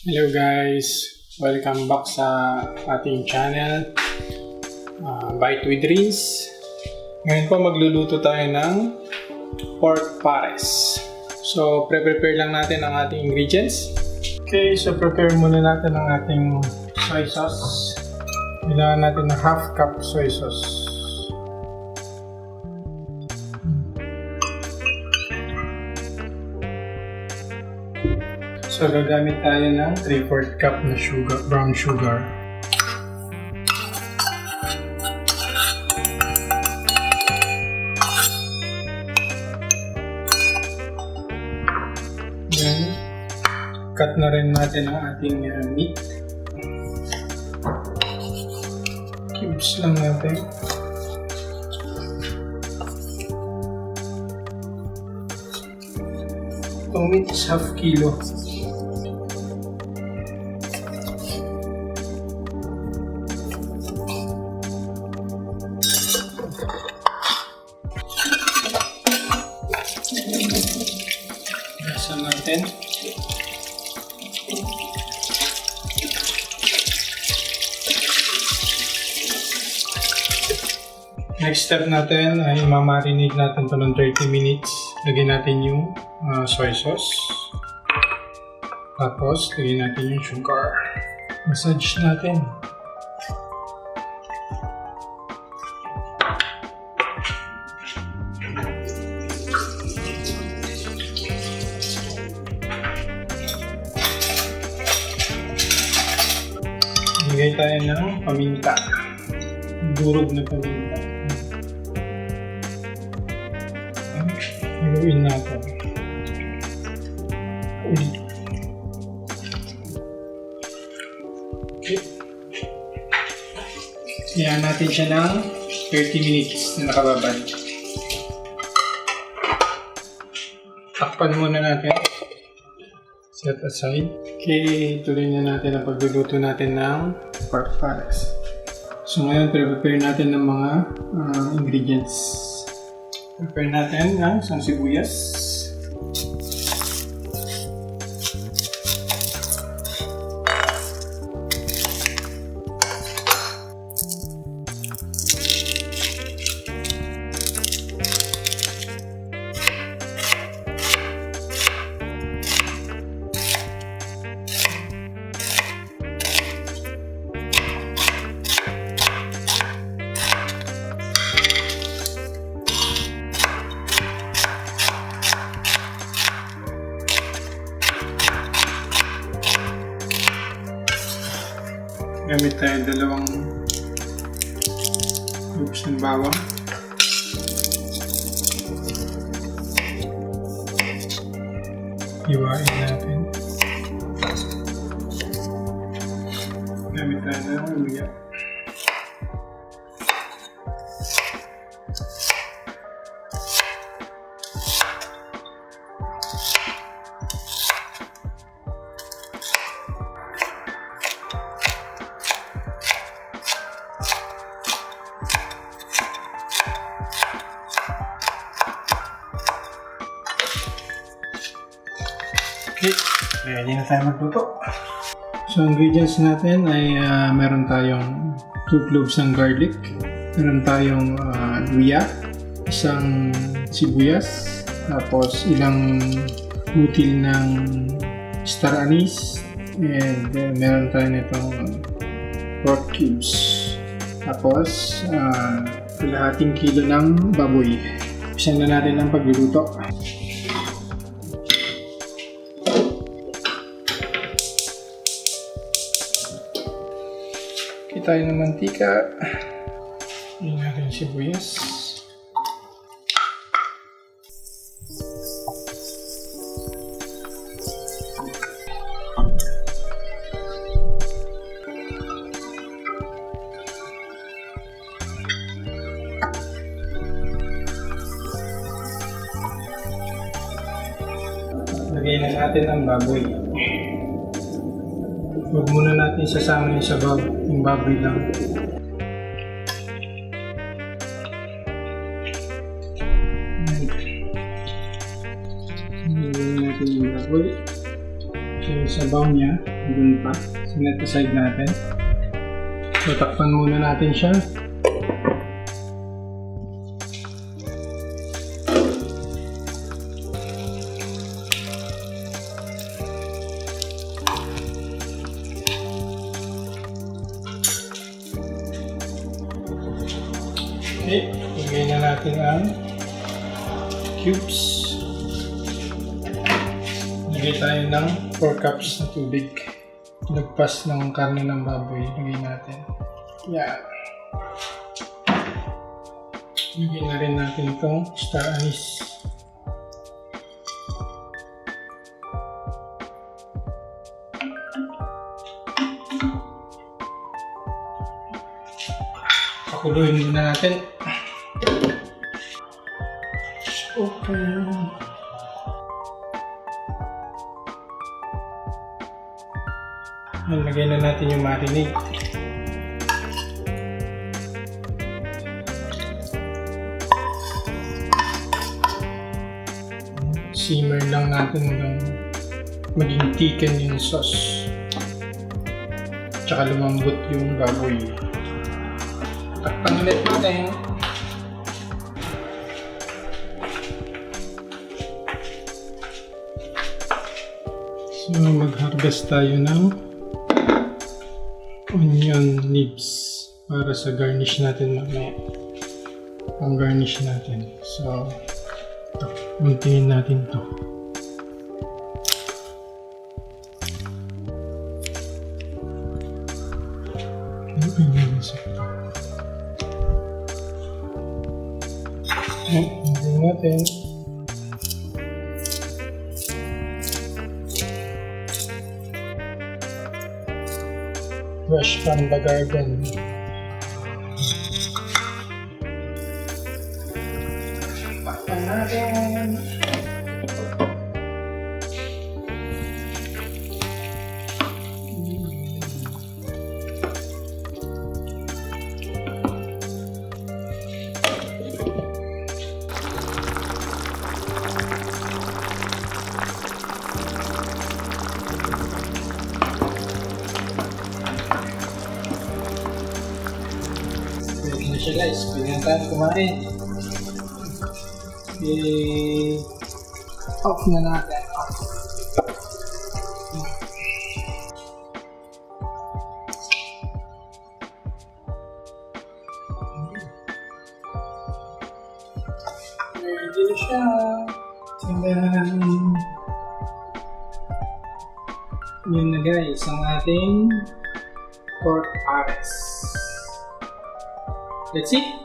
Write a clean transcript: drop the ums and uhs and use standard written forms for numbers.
Hello guys! Welcome back sa ating channel, Bite with Rhynz. Ngayon po magluluto tayo ng pork pares. So prepare lang natin ang ating ingredients. Okay, so prepare muna natin ang ating soy sauce. Kailangan natin ng half cup soy sauce. So gagamit tayo ng 3/4 cup na sugar, brown sugar. Then, cut na rin natin ang ating meat. Cubes lang natin. Itong meat is half kilo. Gasan natin. Next step natin ay mamarinate natin ito ng 30 minutes. Lagyan natin yung soy sauce. Tapos, lagyan natin yung sugar. Massage natin. Lagay tayo ng paminta. Durog na paminta. Lutuin natin. Okay. Iyan natin siya ng 30 minutes na nakababad. Takpan muna natin. Set aside. Okay, tuloy na natin ang pagluluto natin ng pork pares. So ngayon, prepare natin ng mga ingredients. Prepare natin ng isang sibuyas. Gamit tayo dalawang cubes ng bawang. Iwain natin. Gamit tayo ng luya. Okay, ready na tayo magluto. So, ingredients natin ay meron tayong 2 cloves ng garlic, meron tayong luya, isang sibuyas, tapos ilang butil ng star anise, and meron tayo nitong pork cubes. Tapos, kalahating kilo ng baboy. Umpisa na natin ang pagluluto. Tayo ng mantika. Lagyan natin sibuyas. Lagyan na natin ang baboy. Huwag muna natin sasama yung sabaw, yung baboy lang. Lagyan natin yung baboy. So yung sabaw sabaw niya, dun pa. Sinet aside natin. So, takpan muna natin siya. Okay, ilagay na natin ang cubes. Lagay tayo ng 4 cups na tubig. Lagpas ng karne ng baboy, lagay natin. Yan. Lagay na rin natin itong star anise. Pakuluin muna natin. Okay. Lagay na natin yung marinade. Simmer lang natin hanggang maging thicken yung sauce. Tsaka lumambot yung baboy. Takpan ulit natin. So, mag-harvest tayo ng onion leaves para sa garnish natin mamaya. Pang garnish natin. So, ito. Muntingin natin ito. Muntingin natin. Fresh from the garden. Pakpan natin. Siya guys, pwede na tayo kumain. Off na natin. Ready na siya. Yun na guys, ang ating pork pies. That's it.